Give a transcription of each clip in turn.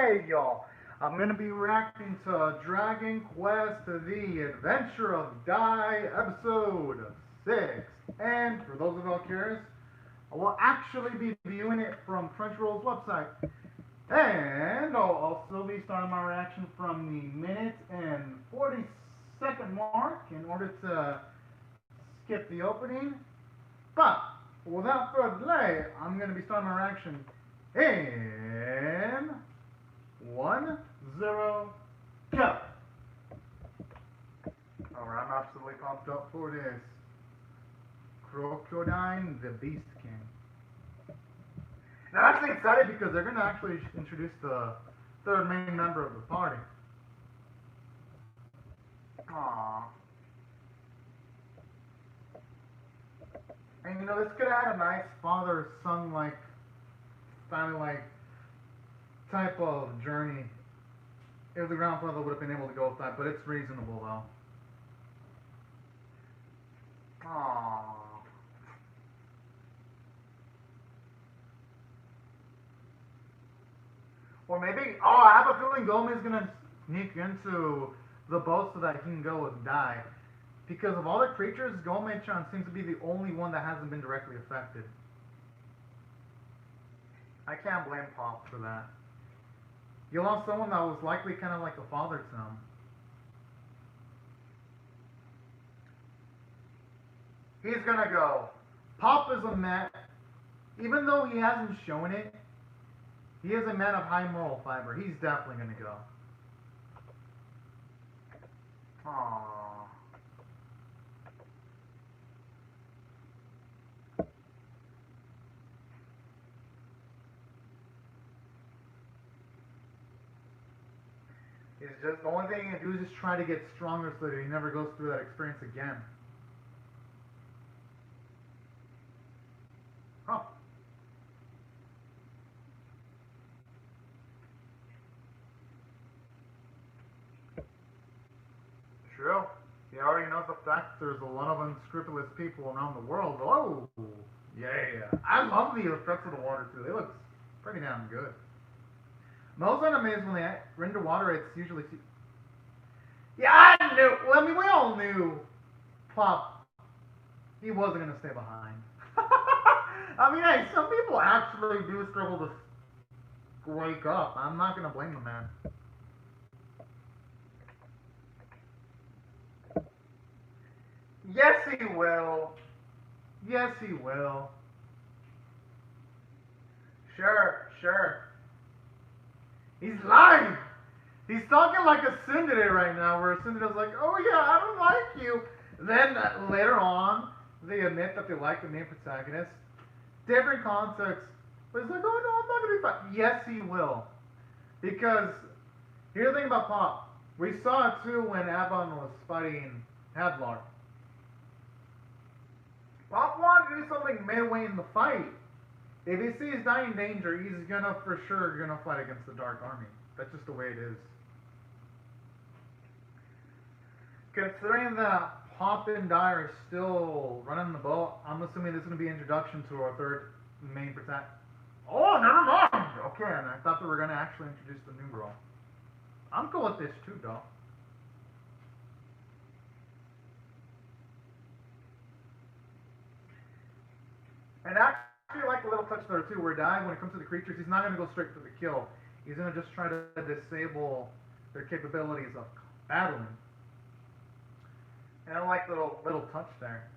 Hey y'all, I'm gonna be reacting to Dragon Quest The Adventure of Dai episode 6. And for those of you curious, I will actually be viewing it from Crunchyroll's website. And I'll also be starting my reaction from the minute and 40-second mark in order to skip the opening. But without further delay, I'm gonna be starting my reaction in 1-0, go! Alright, I'm absolutely pumped up for this. Crocodile, the Beast King. Now, I'm actually excited because they're going to actually introduce the third main member of the party. Aww. And you know, this could have had a nice father-son like, family like type of journey if the grandfather would have been able to go with that, but it's reasonable though. Aww. Or maybe, I have a feeling Gomez is gonna sneak into the boat so that he can go and die. Because of all the creatures, Gomez-chan seems to be the only one that hasn't been directly affected. I can't blame Pop for that. You lost someone that was likely kind of like a father to him. He's gonna go. Pop is a man, even though he hasn't shown it, he is a man of high moral fiber. He's definitely gonna go. Aww. He's just, the only thing he can do is just try to get stronger so that he never goes through that experience again. Huh. True. He already knows the fact there's a lot of unscrupulous people around the world. Oh, yeah. I love the effects of the water too. They look pretty damn good. Most animes, when they render water, it's usually... Yeah, I knew. Well, I mean, we all knew Pop, he wasn't going to stay behind. I mean, hey, some people actually do struggle to wake up. I'm not going to blame the man. Yes, he will. Yes, he will. Sure. He's lying. He's talking like a Syndicate right now, where Syndicate's like, oh yeah, I don't like you. Then later on, they admit that they like the main protagonist. Different context. But he's like, oh no, I'm not gonna be fine. Yes, he will. Because here's the thing about Pop. We saw it too when Avon was fighting Hadlar. Pop wanted to do something midway in the fight. If he sees dying danger, he's gonna for sure gonna fight against the Dark Army. That's just the way it is. Considering that Pop and Dai are still running the boat, I'm assuming this is gonna be an introduction to our third main protagonist. Oh, never mind. Okay, and I thought they were gonna actually introduce the new girl. I'm cool with this too, though. And actually, like a little touch there too, where Dai, when it comes to the creatures, he's not gonna go straight for the kill. He's gonna just try to disable their capabilities of battling. And I like little touch there.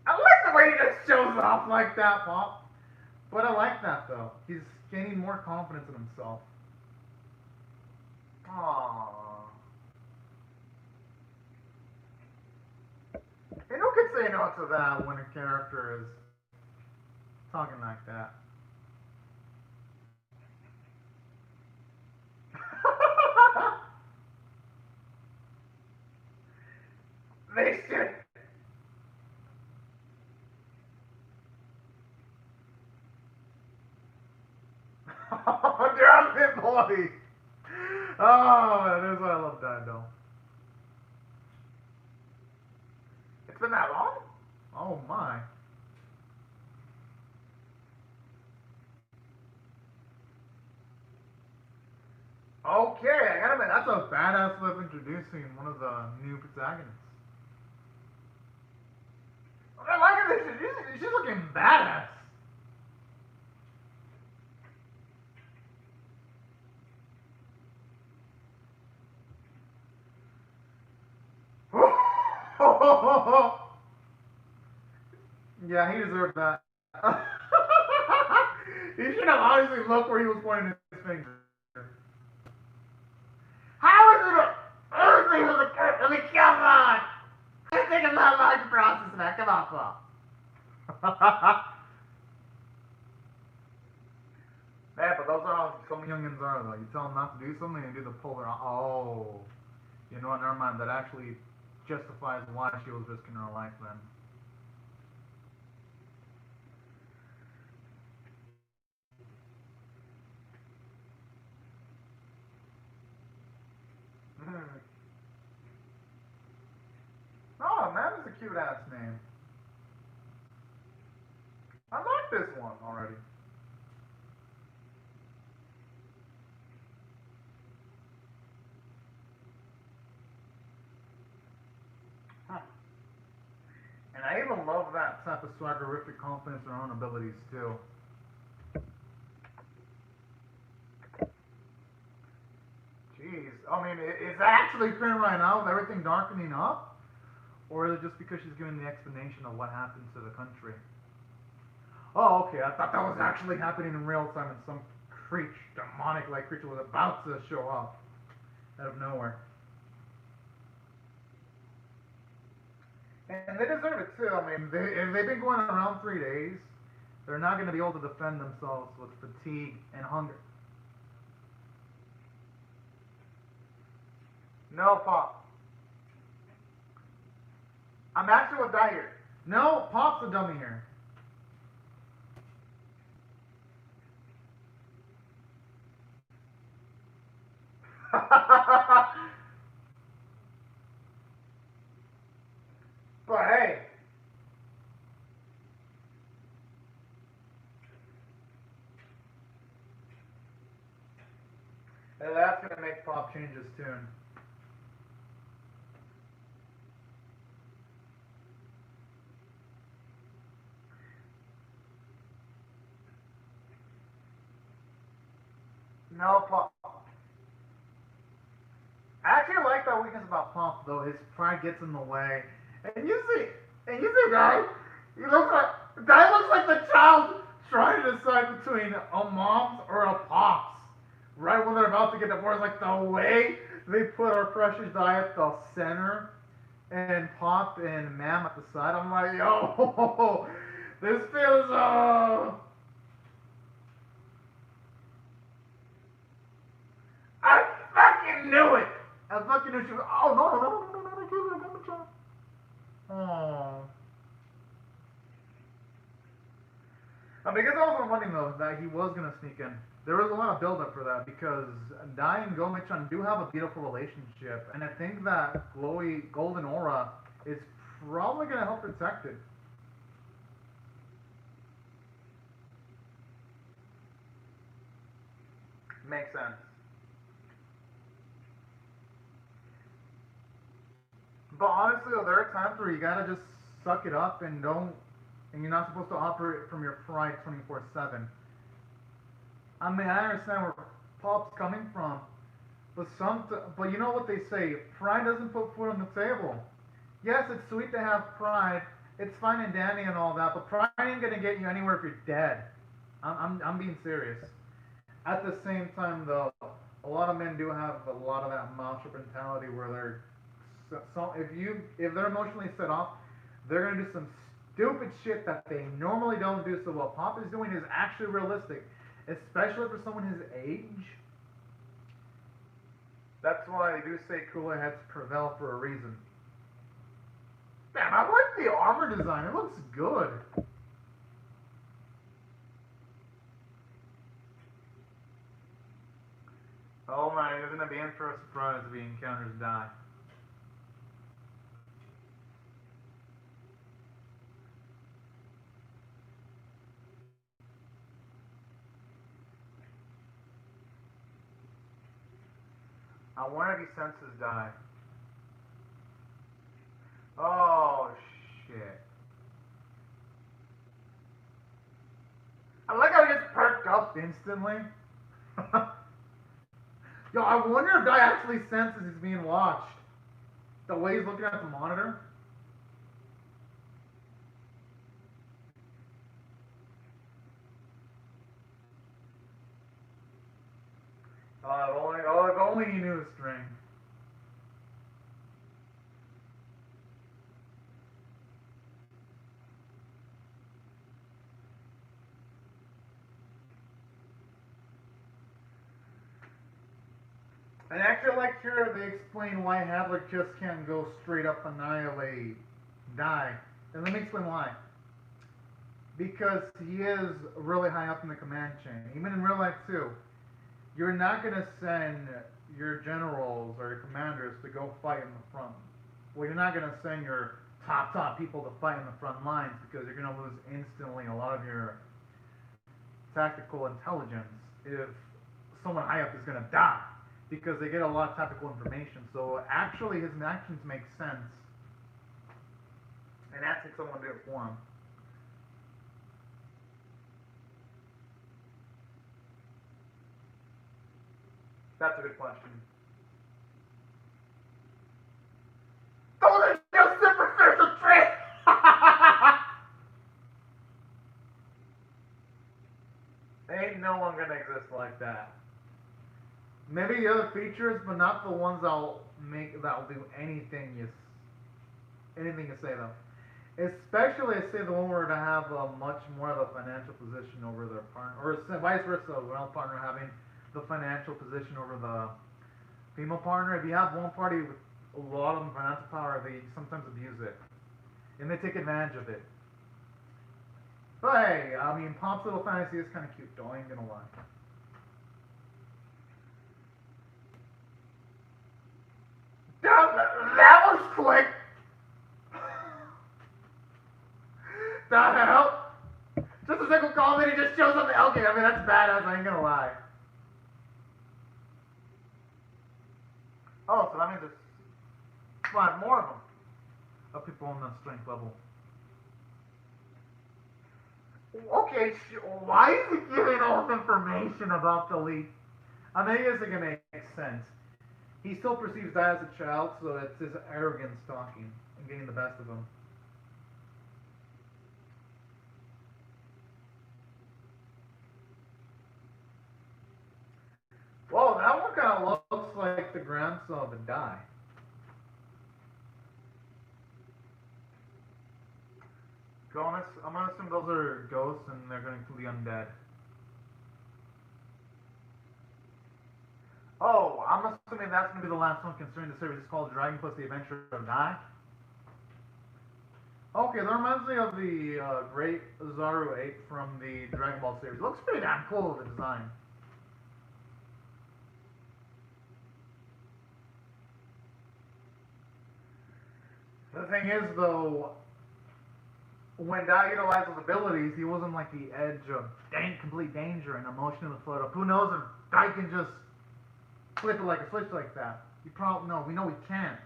I like the way he just shows off like that, Pop. But I like that though. He's gaining more confidence in himself. Aww. And who could say no to that when a character is talking like that? They should. Damn it, boy. Oh, man, that's why I love that, though. It's been that long? Oh, my. Okay, I gotta admit, that's a badass way of introducing one of the new protagonists. I like this. She's looking badass. Yeah, he deserved that. He should have obviously looked where he was pointing his finger. How is it everything was a curse? I mean, come on! It's taking that long to process that. Come on, Paul. Yeah, but those are how some youngins are, though. You tell them not to do something, they do the polar. Oh. You know what? Never mind. That actually justifies why she was risking her life then. Oh, man, that's a cute ass name. I like this one already. Huh. And I even love that type of swaggerific confidence in her own abilities too. Jeez, I mean, is that actually occurring right now with everything darkening up? Or is it just because she's giving the explanation of what happened to the country? Oh, okay, I thought that was actually happening in real time and some demonic-like creature was about to show up out of nowhere. And they deserve it too. I mean, if they've been going around 3 days, they're not going to be able to defend themselves with fatigue and hunger. No, Pop. I'm actually with Dai here. No, Pop's the dummy here. But hey. That's going to make Pop change his tune. No, Pop. I actually like that weakness about Pop, though. His pride gets in the way. And you see, Dai. Dai looks like the child trying to decide between a mom's or a pop's. Right when they're about to get divorced, like the way they put our precious Dai at the center and Pop and Mam at the side. I'm like, yo, this feels I fucking knew it. I fucking knew she was. Oh no. Oh. I guess I was wondering though that he was gonna sneak in. There was a lot of build up for that because Dai and Gomichan do have a beautiful relationship, and I think that glowy golden aura is probably gonna help protect it. Makes sense. But honestly, though, there are times where you gotta just suck it up and don't, and you're not supposed to operate from your pride 24/7. I mean, I understand where Pop's coming from, but you know what they say: pride doesn't put food on the table. Yes, it's sweet to have pride. It's fine and dandy and all that, but pride ain't gonna get you anywhere if you're dead. I'm being serious. At the same time, though, a lot of men do have a lot of that macho mentality where they're so if they're emotionally set off, they're gonna do some stupid shit that they normally don't do. So what Pop is doing is actually realistic, especially for someone his age. That's why they do say cooler heads prevail for a reason. Damn, I like the armor design. It looks good. Oh man, he's gonna be in for a surprise if he encounters Dai. I wonder if he senses die. Oh, shit. I like how he gets perked up instantly. Yo, I wonder if Dai actually senses he's being watched. The way he's looking at the monitor. If only he knew the string. And actually, like here, they explain why Hadler just can't go straight up annihilate Dai. And let me explain why. Because he is really high up in the command chain. Even in real life, too. You're not going to send your generals or your commanders to go fight in the front. Well, you're not going to send your top people to fight in the front lines because you're going to lose instantly a lot of your tactical intelligence if someone high up is going to die because they get a lot of tactical information. So actually his actions make sense and asking someone to do it for him. That's a good question. Those are just superficial traits! Ain't no one gonna exist like that. Maybe the other features, but not the ones that'll do anything you say though. Especially, I say the one where to have a much more of a financial position over their partner, or vice versa, male partner having the financial position over the female partner. If you have one party with a lot of financial power, they sometimes abuse it, and they take advantage of it. But hey, I mean, Pop's little fantasy is kind of cute, though. I ain't gonna lie. That was quick. The hell? Just a single call, then he just shows up. Okay, I mean that's badass. I ain't gonna lie. Oh, so that means there's 5 more of them. Of people on that strength level. Okay, why is he giving all this information about the leak? I mean, I guess it can make sense. He still perceives Dai as a child, so it's his arrogance talking and getting the best of him. Whoa, that one kind of looks like the grandson of a Dai. I'm gonna assume those are ghosts and they're going to be undead. Oh, I'm assuming that's going to be the last one concerning the series. It's called Dragon Quest: The Adventure of Dai. Okay, that reminds me of the Great Zaru Ape from the Dragon Ball series. It looks pretty damn cool, the design. The thing is, though, when Dai utilized those abilities, he wasn't like the edge of complete danger and emotionally float up. Who knows if Dai can just flip it like a switch like that? You probably know. We know he can't.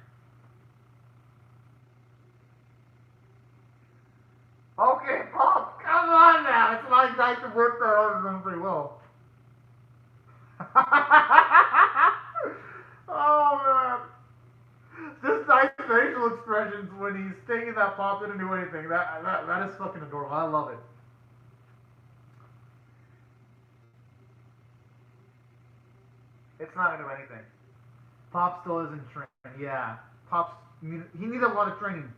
Okay, Pop, come on now. It's like Dai can work that out of his own free will. Oh man. Just Dai's facial expressions when he's thinking that Pop didn't do anything. That is fucking adorable. I love it. It's not gonna do anything. Pop still isn't trained. Yeah. He needs a lot of training.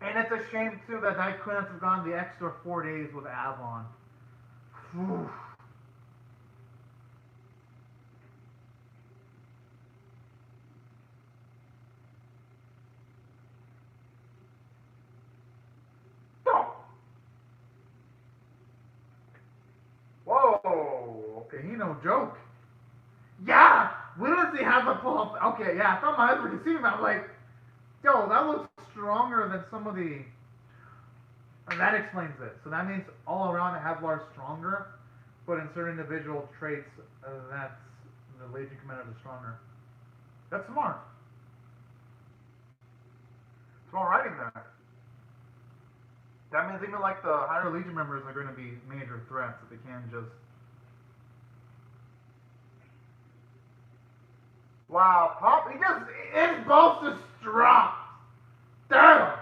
And it's a shame too that I couldn't have gone the extra 4 days with Avon. Whew. Whoa, okay, he no joke. Yeah, when does he have the pull up? Okay, yeah, I thought my eyes were deceiving me. I'm like, yo, that looks stronger than some of the. And that explains it. So that means all around Havlar's stronger. but in certain individual traits, that's the Legion commanders are stronger. That's smart. Smart writing there. That means even like the higher Legion members are going to be major threats if they can't just. Wow, Pop, his both just dropped. Damn!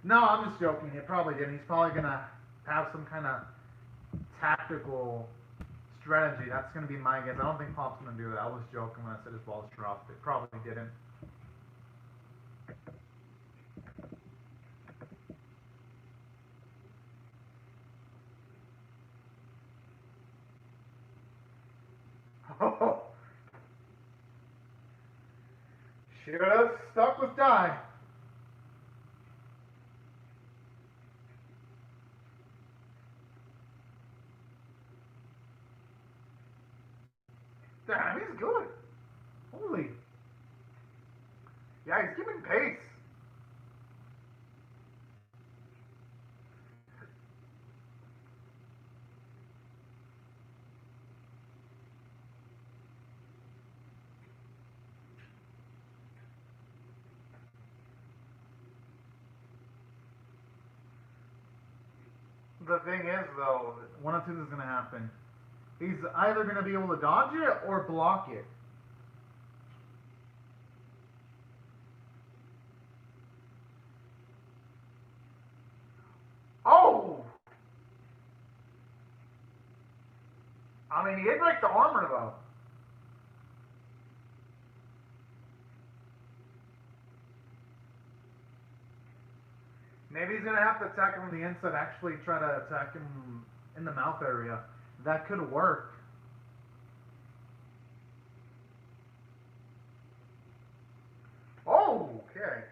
No, I'm just joking. He probably didn't. He's probably going to have some kind of tactical strategy. That's going to be my guess. I don't think Pop's going to do that. I was joking when I said his balls dropped. It probably didn't. Oh! Should have stuck with Dai. Damn, he's good. Holy. Yeah, he's keeping pace. The thing is, though, one of two is going to happen. He's either going to be able to dodge it or block it. Oh! I mean, he did break the armor, though. Maybe he's going to have to attack him from the inside, actually try to attack him in the mouth area. That could work. Oh, okay.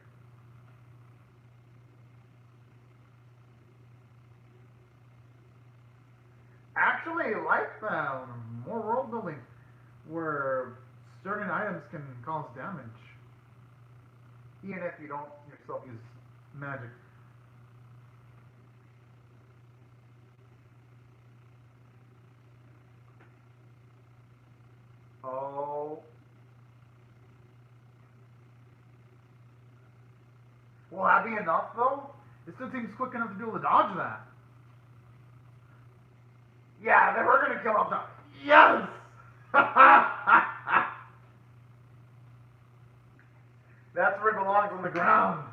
Actually, I like that. More world building where certain items can cause damage. Even if you don't yourself use magic. Oh. Will that be enough, though? It still seems quick enough to be able to dodge that. Yeah, then we're gonna kill him. Yes! That's where it belongs, on the ground.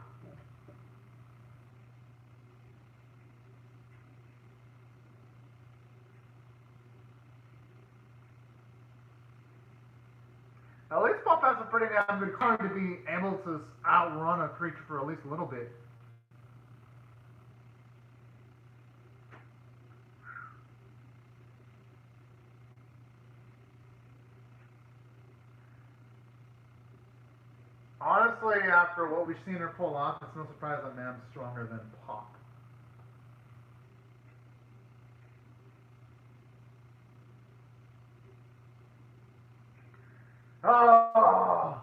At least Pop has a pretty damn good card to be able to outrun a creature for at least a little bit. Honestly, after what we've seen her pull off, it's no surprise that Mam's stronger than Pop. Oh!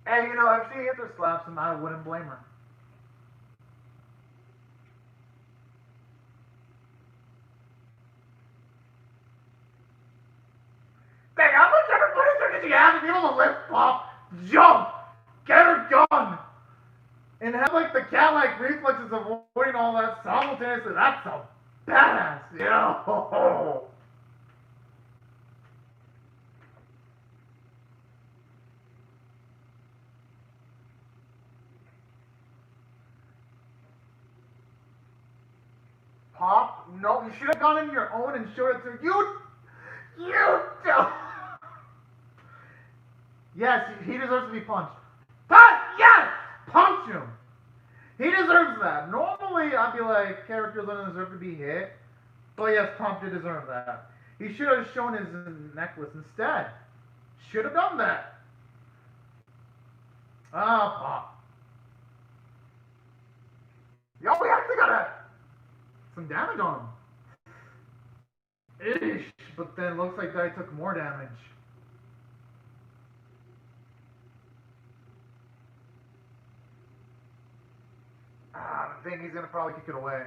Hey, you know, if she hits or slaps him, I wouldn't blame her. Dang, how much everybody did you have to be able to lift Pop, jump, get her gun, and have like the cat-like reflexes of avoiding all that simultaneously? That's a badass, yo! Pop, no, you should have gone in your own and showed it to you. You don't. Yes, he deserves to be punched. Yes! Punch him! He deserves that. Normally, I'd be like, characters don't deserve to be hit. But yes, Pop did deserve that. He should have shown his necklace instead. Should have done that. Ah, Pop. Yo, we actually got some damage on him. Ish. But then looks like Dai took more damage. I think he's gonna probably kick it away.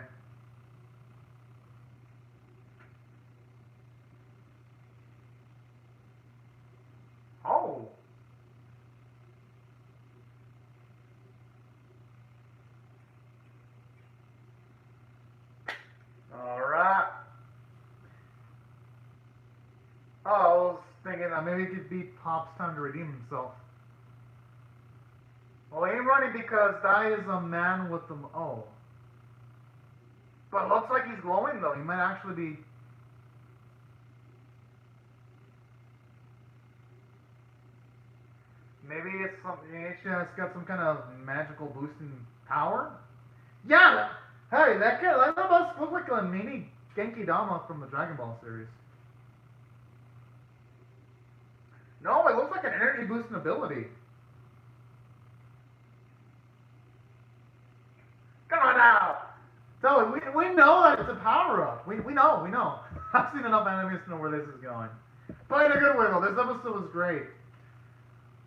maybe it could be Pop's time to redeem himself. Well, he ain't running because Dai is a man with the... Oh. But it looks like he's glowing, though. He might actually be... Maybe it's something... He has got some kind of magical boosting power? Yeah! Hey, that must look like a mini Genki Dama from the Dragon Ball series. No, it looks like an energy boosting ability. Come on now! So, we know that it's a power-up. We know. I've seen enough animes to know where this is going. But in a good way, though. This episode was great.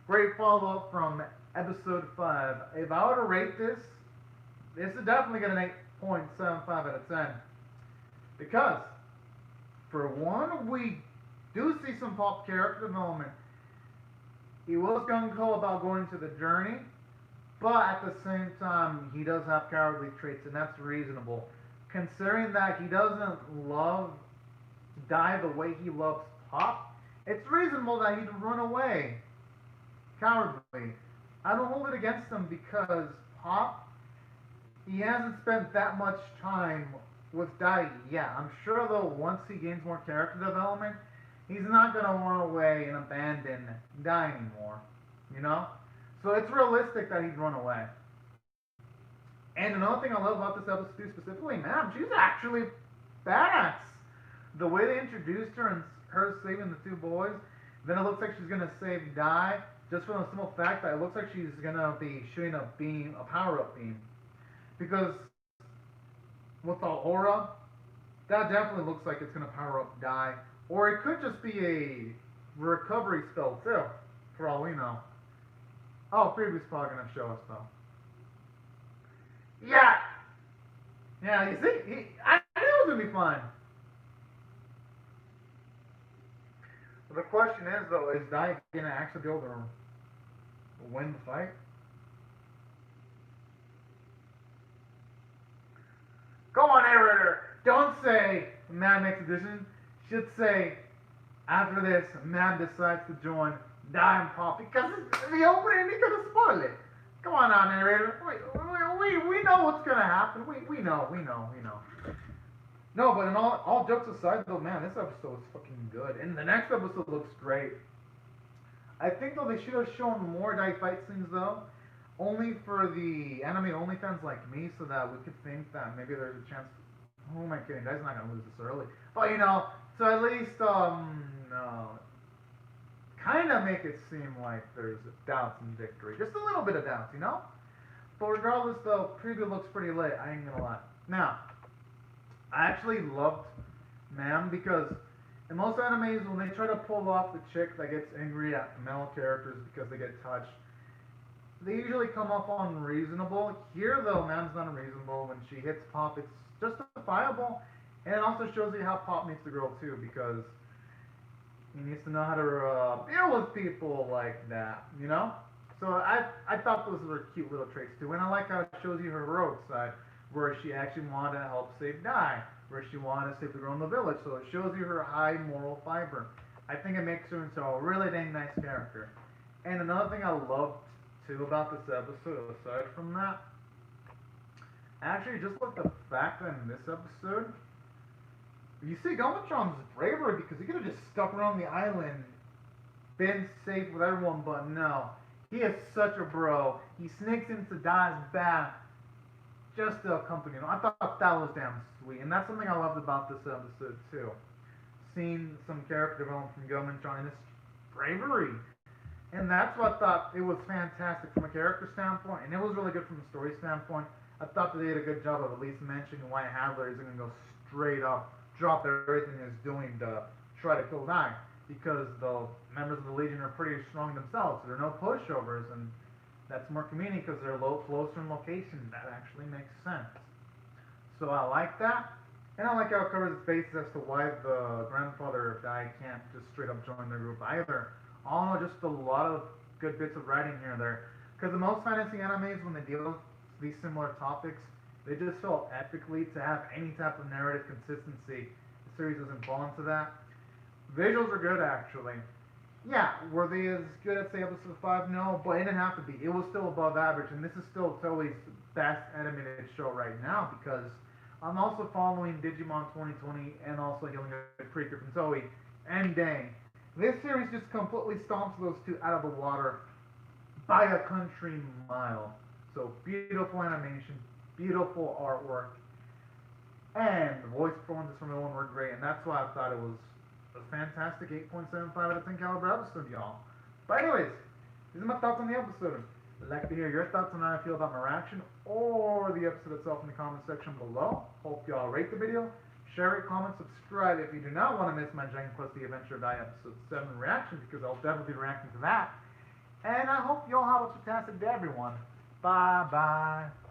Great follow-up from episode 5. If I were to rate this is definitely get an 8.75 out of 10. Because, for one, we do see some Pop character development. He was gung-ho about going to the journey, but at the same time, he does have cowardly traits, and that's reasonable. Considering that he doesn't love Dai the way he loves Pop, it's reasonable that he'd run away. Cowardly. I don't hold it against him because Pop, he hasn't spent that much time with Dai yet. I'm sure, though, once he gains more character development, he's not going to run away and abandon Dai anymore. You know? So it's realistic that he'd run away. And another thing I love about this episode too, specifically, man, she's actually badass. The way they introduced her and her saving the two boys, then it looks like she's gonna save Dai, just for the simple fact that it looks like she's gonna be shooting a beam, a power-up beam. Because with the aura, that definitely looks like it's gonna power up Dai. Or it could just be a recovery spell too, for all we know. Oh, Preview's probably gonna show us though. Yeah! Yeah, you see? I knew it was gonna be fun. The question is though, is Dai gonna actually be able to win the fight? Go on, narrator! Don't say man makes a decision. Should say, after this, man decides to join Dai and Pop because the opening, he's gonna spoil it. Come on now, narrator. We know what's gonna happen. We know. No, but in all jokes aside, though, man, this episode was fucking good. And the next episode looks great. I think, though, they should have shown more Dai fight scenes, though. Only for the anime only fans like me, so that we could think that maybe there's a chance. Who am I kidding? Dai's not gonna lose this early. But, you know, so at least, kind of make it seem like there's doubts in victory. Just a little bit of doubts, you know? But regardless, though, preview looks pretty lit. I ain't gonna lie. Now, I actually loved Ma'am because in most animes, when they try to pull off the chick that gets angry at male characters because they get touched, they usually come off unreasonable. Here, though, Ma'am's not unreasonable. When she hits Pop, it's justifiable. And it also shows you how Pop meets the girl, too, because he needs to know how to deal with people like that, you know? So I thought those were cute little traits, too. And I like how it shows you her heroic side, where she actually wanted to help save Dai, where she wanted to save the girl in the village. So it shows you her high moral fiber. I think it makes her into a really dang nice character. And another thing I loved, too, about this episode, aside from that, actually, just like the fact that in this episode, you see Gomatron's bravery because he could have just stuck around the island, been safe with everyone, but no. He is such a bro. He sneaks into Dai's back just to accompany him. I thought that was damn sweet, and that's something I loved about this episode too. Seeing some character development from Gomatron and his bravery. And that's what I thought it was fantastic from a character standpoint, and it was really good from a story standpoint. I thought that they did a good job of at least mentioning why Hadler isn't going to go straight up, drop everything he's doing to try to kill Dai, because the members of the Legion are pretty strong themselves. There are no pushovers, and that's more convenient because they're closer in location. That actually makes sense. So I like that, and I like how it covers its bases as to why the grandfather of Dai can't just straight up join their group either. All in all, just a lot of good bits of writing here and there. Because the most fantasy animes, when they deal with these similar topics, they just feel epically to have any type of narrative consistency. The series doesn't fall into that. Visuals are good, actually. Yeah, were they as good as say episode 5? No, but it didn't have to be. It was still above average, and this is still Toei's best animated show right now because I'm also following Digimon 2020 and also Healing a Creature from Toei and Dang. This series just completely stomps those two out of the water by a country mile. So beautiful animation, beautiful artwork, and the voice performances from everyone were great, and that's why I thought it was a fantastic 8.75 out of 10 caliber episode, y'all. But anyways, these are my thoughts on the episode. I'd like to hear your thoughts on how I feel about my reaction or the episode itself in the comment section below. Hope y'all rate the video, share it, comment, subscribe if you do not want to miss my Dragon Quest The Adventure of Dai episode 7 reaction because I'll definitely be reacting to that. And I hope y'all have a fantastic day, everyone. Bye bye.